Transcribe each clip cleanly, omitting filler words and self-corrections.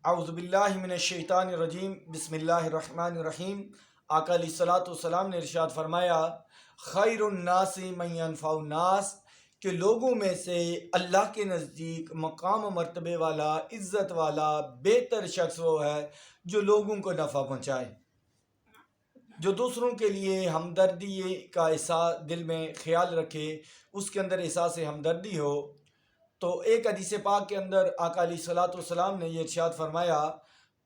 اعوذ باللہ من الشیطان الرجیم بسم اللہ الرحمن الرحیم۔ آقا علیہ الصلوۃ والسلام نے ارشاد فرمایا، خیر الناس من ينفع الناس، کہ لوگوں میں سے اللہ کے نزدیک مقام و مرتبے والا، عزت والا، بہتر شخص وہ ہے جو لوگوں کو نفع پہنچائے، جو دوسروں کے لیے ہمدردی کا احساس دل میں خیال رکھے، اس کے اندر احساس ہمدردی ہو۔ تو ایک حدیث پاک کے اندر آقا علیہ الصلوۃ والسلام نے یہ ارشاد فرمایا،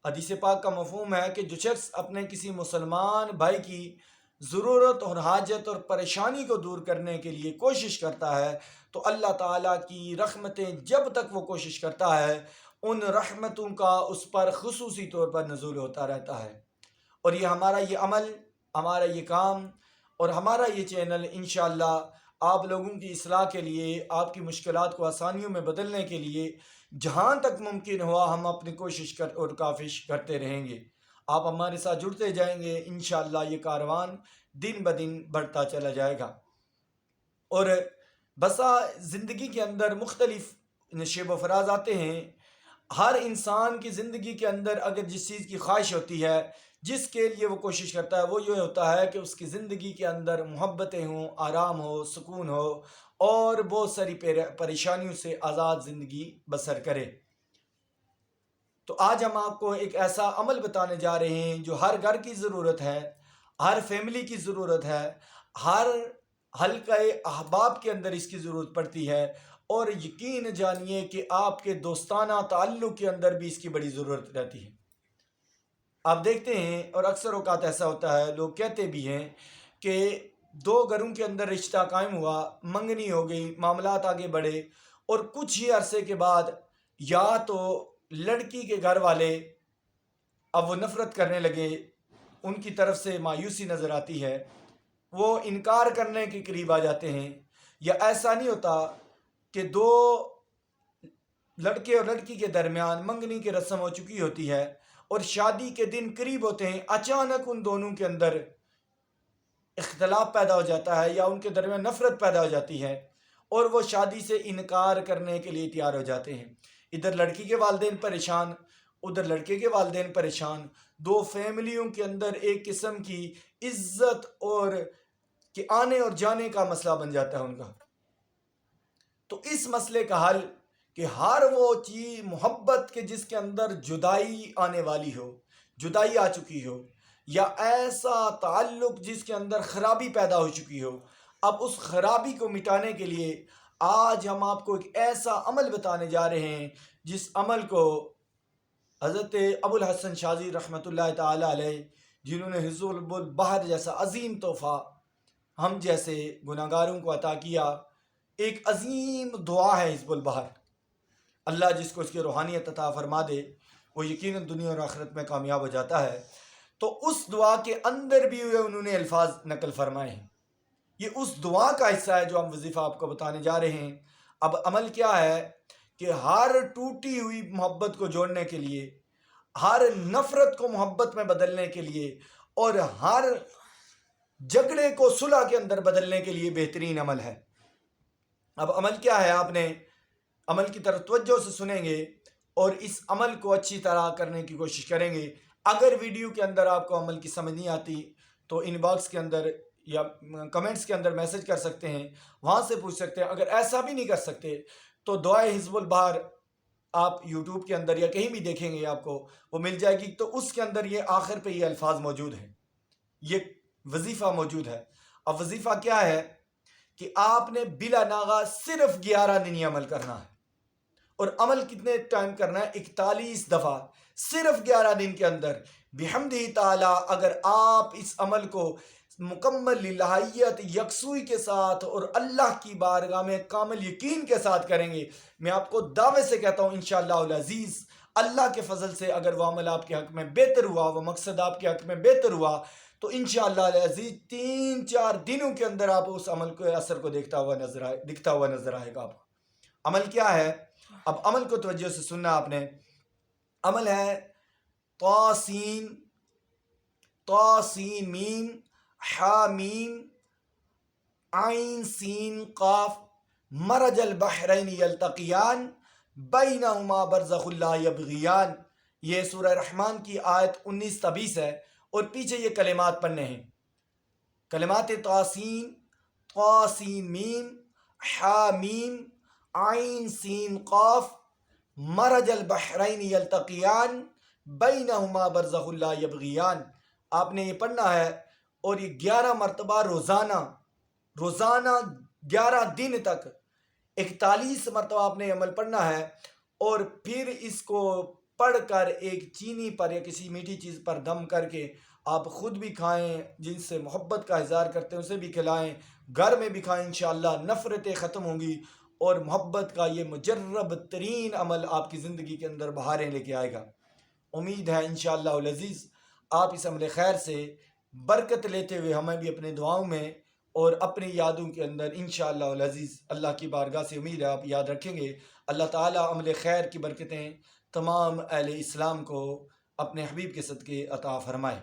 حدیث پاک کا مفہوم ہے کہ جو شخص اپنے کسی مسلمان بھائی کی ضرورت اور حاجت اور پریشانی کو دور کرنے کے لیے کوشش کرتا ہے تو اللہ تعالیٰ کی رحمتیں جب تک وہ کوشش کرتا ہے ان رحمتوں کا اس پر خصوصی طور پر نزول ہوتا رہتا ہے۔ اور یہ ہمارا یہ عمل، ہمارا یہ کام اور ہمارا یہ چینل انشاءاللہ آپ لوگوں کی اصلاح کے لیے، آپ کی مشکلات کو آسانیوں میں بدلنے کے لیے جہاں تک ممکن ہوا ہم اپنی کوشش اور کاوش کرتے رہیں گے۔ آپ ہمارے ساتھ جڑتے جائیں گے، انشاءاللہ یہ کاروان دن بدن بڑھتا چلا جائے گا۔ اور بسا زندگی کے اندر مختلف نشیب و فراز آتے ہیں۔ ہر انسان کی زندگی کے اندر اگر جس چیز کی خواہش ہوتی ہے، جس کے لیے وہ کوشش کرتا ہے، وہ یہ ہوتا ہے کہ اس کی زندگی کے اندر محبتیں ہوں، آرام ہو، سکون ہو اور بہت ساری پریشانیوں سے آزاد زندگی بسر کرے۔ تو آج ہم آپ کو ایک ایسا عمل بتانے جا رہے ہیں جو ہر گھر کی ضرورت ہے، ہر فیملی کی ضرورت ہے، ہر حلقہ احباب کے اندر اس کی ضرورت پڑتی ہے، اور یقین جانیے کہ آپ کے دوستانہ تعلق کے اندر بھی اس کی بڑی ضرورت رہتی ہے۔ آپ دیکھتے ہیں اور اکثر اوقات ایسا ہوتا ہے، لوگ کہتے بھی ہیں کہ دو گھروں کے اندر رشتہ قائم ہوا، منگنی ہو گئی، معاملات آگے بڑھے اور کچھ ہی عرصے کے بعد یا تو لڑکی کے گھر والے اب وہ نفرت کرنے لگے، ان کی طرف سے مایوسی نظر آتی ہے، وہ انکار کرنے کے قریب آ جاتے ہیں، یا ایسا نہیں ہوتا کہ دو لڑکے اور لڑکی کے درمیان منگنی کی رسم ہو چکی ہوتی ہے اور شادی کے دن قریب ہوتے ہیں، اچانک ان دونوں کے اندر اختلاف پیدا ہو جاتا ہے یا ان کے درمیان نفرت پیدا ہو جاتی ہے اور وہ شادی سے انکار کرنے کے لیے تیار ہو جاتے ہیں۔ ادھر لڑکی کے والدین پریشان، ادھر لڑکے کے والدین پریشان، دو فیملیوں کے اندر ایک قسم کی عزت اور کہ آنے اور جانے کا مسئلہ بن جاتا ہے ان کا۔ تو اس مسئلے کا حل کہ ہر وہ چیز محبت کے جس کے اندر جدائی آنے والی ہو، جدائی آ چکی ہو، یا ایسا تعلق جس کے اندر خرابی پیدا ہو چکی ہو، اب اس خرابی کو مٹانے کے لیے آج ہم آپ کو ایک ایسا عمل بتانے جا رہے ہیں جس عمل کو حضرت ابو الحسن شاذلی رحمۃ اللہ تعالی علیہ، جنہوں نے حزب البحر جیسا عظیم تحفہ ہم جیسے گناہگاروں کو عطا کیا، ایک عظیم دعا ہے حزب البحر، اللہ جس کو اس کی روحانیت عطا فرما دے وہ یقیناً دنیا اور آخرت میں کامیاب ہو جاتا ہے۔ تو اس دعا کے اندر بھی انہوں نے الفاظ نقل فرمائے ہیں، یہ اس دعا کا حصہ ہے جو ہم وظیفہ آپ کو بتانے جا رہے ہیں۔ اب عمل کیا ہے کہ ہر ٹوٹی ہوئی محبت کو جوڑنے کے لیے، ہر نفرت کو محبت میں بدلنے کے لیے اور ہر جھگڑے کو صلح کے اندر بدلنے کے لیے بہترین عمل ہے۔ اب عمل کیا ہے، آپ نے عمل کی طرف توجہ سے سنیں گے اور اس عمل کو اچھی طرح کرنے کی کوشش کریں گے۔ اگر ویڈیو کے اندر آپ کو عمل کی سمجھ نہیں آتی تو ان باکس کے اندر یا کمنٹس کے اندر میسج کر سکتے ہیں، وہاں سے پوچھ سکتے ہیں۔ اگر ایسا بھی نہیں کر سکتے تو دعائے حزب البحر آپ یوٹیوب کے اندر یا کہیں بھی دیکھیں گے، آپ کو وہ مل جائے گی، تو اس کے اندر یہ آخر پہ یہ الفاظ موجود ہیں، یہ وظیفہ موجود ہے۔ اب وظیفہ کیا ہے کہ آپ نے بلا ناغہ صرف 11 دن یہ عمل کرنا ہے، اور عمل کتنے ٹائم کرنا ہے؟ 41 دفعہ، صرف 11 دن کے اندر بحمدہ تعالی۔ اگر آپ اس عمل کو مکمل للہیت، یکسوئی کے ساتھ اور اللہ کی بارگاہ میں کامل یقین کے ساتھ کریں گے، میں آپ کو دعوے سے کہتا ہوں انشاءاللہ العزیز اللہ کے فضل سے اگر وہ عمل آپ کے حق میں بہتر ہوا، وہ مقصد آپ کے حق میں بہتر ہوا، تو انشاءاللہ العزیز 3-4 دنوں کے اندر آپ اس عمل کے اثر کو دکھتا ہوا نظر آئے گا۔ عمل کیا ہے؟ اب عمل کو توجہ سے سننا آپ نے۔ عمل ہے طاسین میم حامیم عین سین قاف مرج البحرین یلتقیان بینہما برزخ لا یبغیان۔ یہ سورہ رحمان کی آیت 19-20 ہے، اور پیچھے یہ کلمات پڑھنے ہیں، کلمات طاسین، طاسین میم، حامیم، عین سین قاف، مرج البحرین یلتقیان بینہما برزخ لا یبغیان. آپ نے یہ پڑھنا ہے، اور یہ 11 مرتبہ روزانہ 11 دن تک 41 مرتبہ آپ نے عمل پڑھنا ہے. اور پھر اس کو پڑھ کر ایک چینی پر یا کسی میٹھی چیز پر دم کر کے آپ خود بھی کھائیں، جن سے محبت کا اظہار کرتے ہیں اسے بھی کھلائیں، گھر میں بھی کھائیں، انشاءاللہ نفرتیں ختم ہوں گی، اور محبت کا یہ مجرب ترین عمل آپ کی زندگی کے اندر بہاریں لے کے آئے گا. امید ہے انشاءاللہ العزیز آپ اس عمل خیر سے برکت لیتے ہوئے ہمیں بھی اپنے دعاؤں میں اور اپنی یادوں کے اندر انشاءاللہ العزیز اللہ کی بارگاہ سے امید ہے آپ یاد رکھیں گے. اللہ تعالیٰ عمل خیر کی برکتیں تمام اہل اسلام کو اپنے حبیب کے صدقے عطا فرمائے.